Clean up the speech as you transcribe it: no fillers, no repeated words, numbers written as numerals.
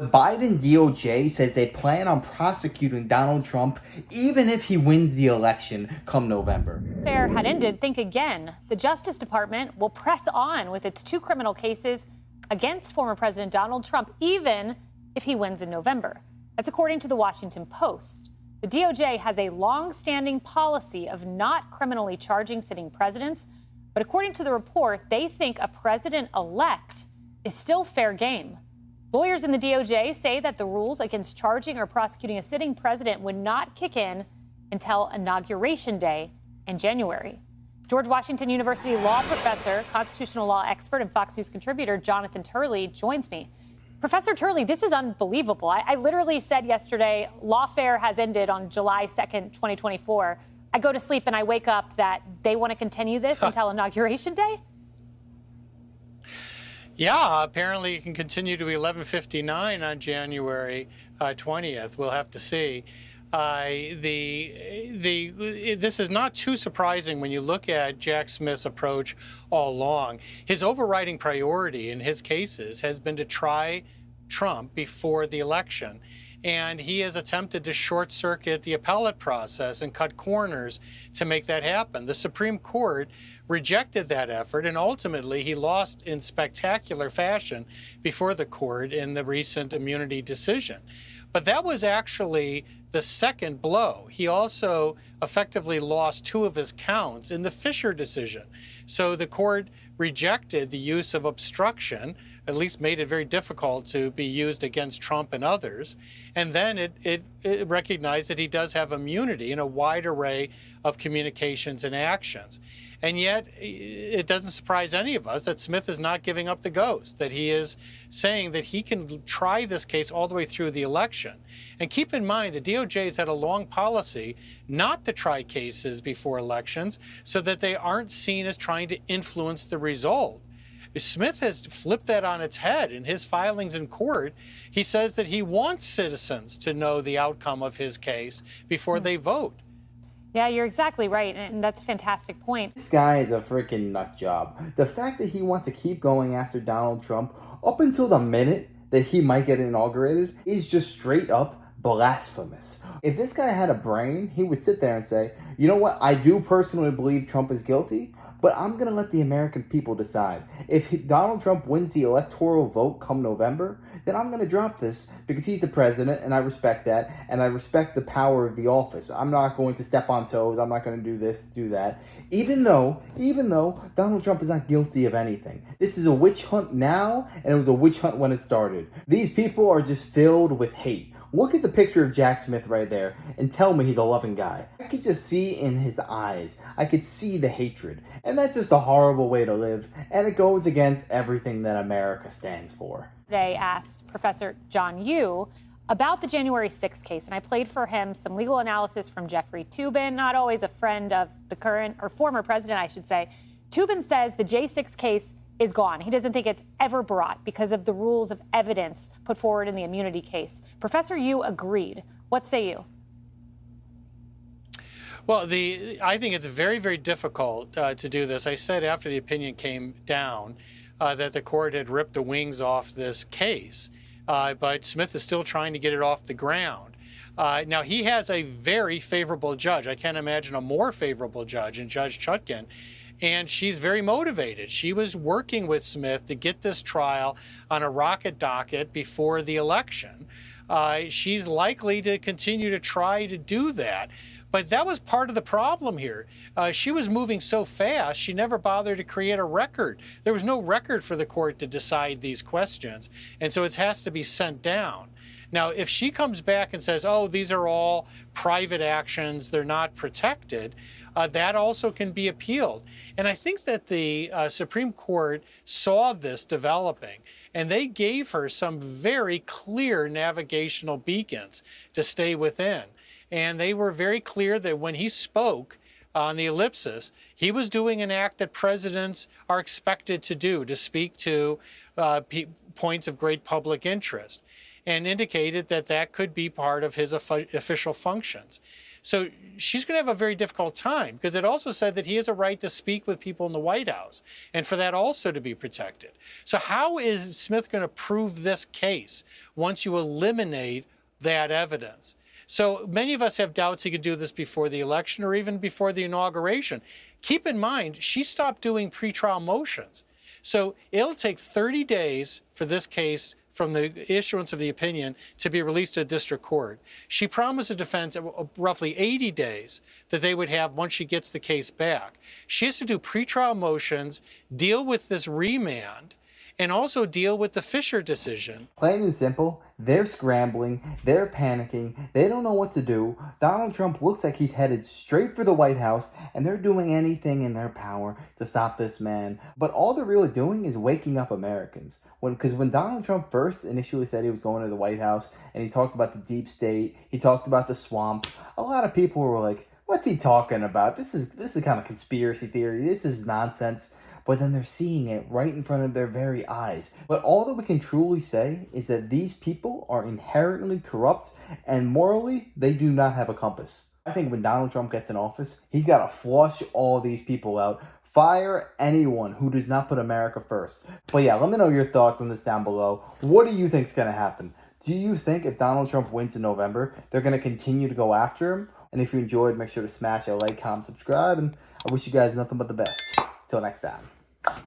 The Biden DOJ says they plan on prosecuting Donald Trump even if he wins the election come November. Fair had ended, think again. The Justice Department will press on with its 2 criminal cases against former President Donald Trump, even if he wins in November. That's according to the Washington Post. The DOJ has a long-standing policy of not criminally charging sitting presidents, but according to the report, they think a president-elect is still fair game. Lawyers in the DOJ say that the rules against charging or prosecuting a sitting president would not kick in until Inauguration Day in January. George Washington University law professor, constitutional law expert, and Fox News contributor Jonathan Turley joins me. Professor Turley, this is unbelievable. I literally said yesterday, lawfare has ended on July 2nd, 2024. I go to sleep and I wake up that they want to continue this until Inauguration Day? Yeah, apparently it can continue to 11:59 on January 20th. We'll have to see. This is not too surprising when you look at Jack Smith's approach all along. His overriding priority in his cases has been to try Trump before the election. And he has attempted to short circuit the appellate process and cut corners to make that happen. The Supreme Court rejected that effort, and ultimately he lost in spectacular fashion before the court in the recent immunity decision. But that was actually the second blow. He also effectively lost 2 of his counts in the Fisher decision. So the court rejected the use of obstruction, at least made it very difficult to be used against Trump and others. And then it recognized that he does have immunity in a wide array of communications and actions. And yet, it doesn't surprise any of us that Smith is not giving up the ghost, that he is saying that he can try this case all the way through the election. And keep in mind, the DOJ has had a long policy not to try cases before elections so that they aren't seen as trying to influence the result. Smith has flipped that on its head in his filings in court. He says that he wants citizens to know the outcome of his case before they vote. Yeah, you're exactly right, and that's a fantastic point. This guy is a freaking nut job. The fact that he wants to keep going after Donald Trump up until the minute that he might get inaugurated is just straight up blasphemous. If this guy had a brain, he would sit there and say, you know what, I do personally believe Trump is guilty, but I'm going to let the American people decide. If Donald Trump wins the electoral vote come November, then I'm going to drop this because he's the president and I respect that and I respect the power of the office. I'm not going to step on toes. I'm not going to do this, do that. Even though Donald Trump is not guilty of anything. This is a witch hunt now, and it was a witch hunt when it started. These people are just filled with hate. Look at the picture of Jack Smith right there and tell me he's a loving guy. I could just see in his eyes. I could see the hatred. And that's just a horrible way to live. And it goes against everything that America stands for. Today asked Professor John Yoo about the January 6th case, and I played for him some legal analysis from Jeffrey Toobin, not always a friend of the current or former president, I should say. Toobin says the J6 case is gone. He doesn't think it's ever brought because of the rules of evidence put forward in the immunity case. Professor Yoo agreed. What say you? Well, I think it's very, very difficult to do this. I said after the opinion came down that the court had ripped the wings off this case, but Smith is still trying to get it off the ground. Now, he has a very favorable judge. I can't imagine a more favorable judge in Judge Chutkan. And she's very motivated. She was working with Smith to get this trial on a rocket docket before the election. She's likely to continue to try to do that. But that was part of the problem here. She was moving so fast, she never bothered to create a record. There was no record for the court to decide these questions. And so it has to be sent down. Now, if she comes back and says, oh, these are all private actions, they're not protected, that also can be appealed. And I think that the Supreme Court saw this developing, and they gave her some very clear navigational beacons to stay within. And they were very clear that when he spoke on the ellipsis, he was doing an act that presidents are expected to do, to speak to points of great public interest. and indicated that that could be part of his official functions. So she's going to have a very difficult time, because it also said that he has a right to speak with people in the White House and for that also to be protected. So how is Smith going to prove this case once you eliminate that evidence? So many of us have doubts he could do this before the election or even before the inauguration. Keep in mind, she stopped doing pretrial motions. So it'll take 30 days for this case from the issuance of the opinion to be released to a district court. She promised the defense roughly 80 days that they would have once she gets the case back. She has to do pretrial motions, deal with this remand, and also deal with the Fisher decision. Plain and simple, they're scrambling, they're panicking, they don't know what to do. Donald Trump looks like he's headed straight for the White House, and they're doing anything in their power to stop this man. But all they're really doing is waking up Americans. Because when Donald Trump first initially said he was going to the White House, and he talked about the deep state, he talked about the swamp, a lot of people were like, what's he talking about? This is kind of conspiracy theory. This is nonsense. But then they're seeing it right in front of their very eyes. But all that we can truly say is that these people are inherently corrupt, and morally, they do not have a compass. I think when Donald Trump gets in office, he's got to flush all these people out. Fire anyone who does not put America first. But yeah, let me know your thoughts on this down below. What do you think is going to happen? Do you think if Donald Trump wins in November, they're going to continue to go after him? And if you enjoyed, make sure to smash a like, comment, subscribe, and I wish you guys nothing but the best. Till next time.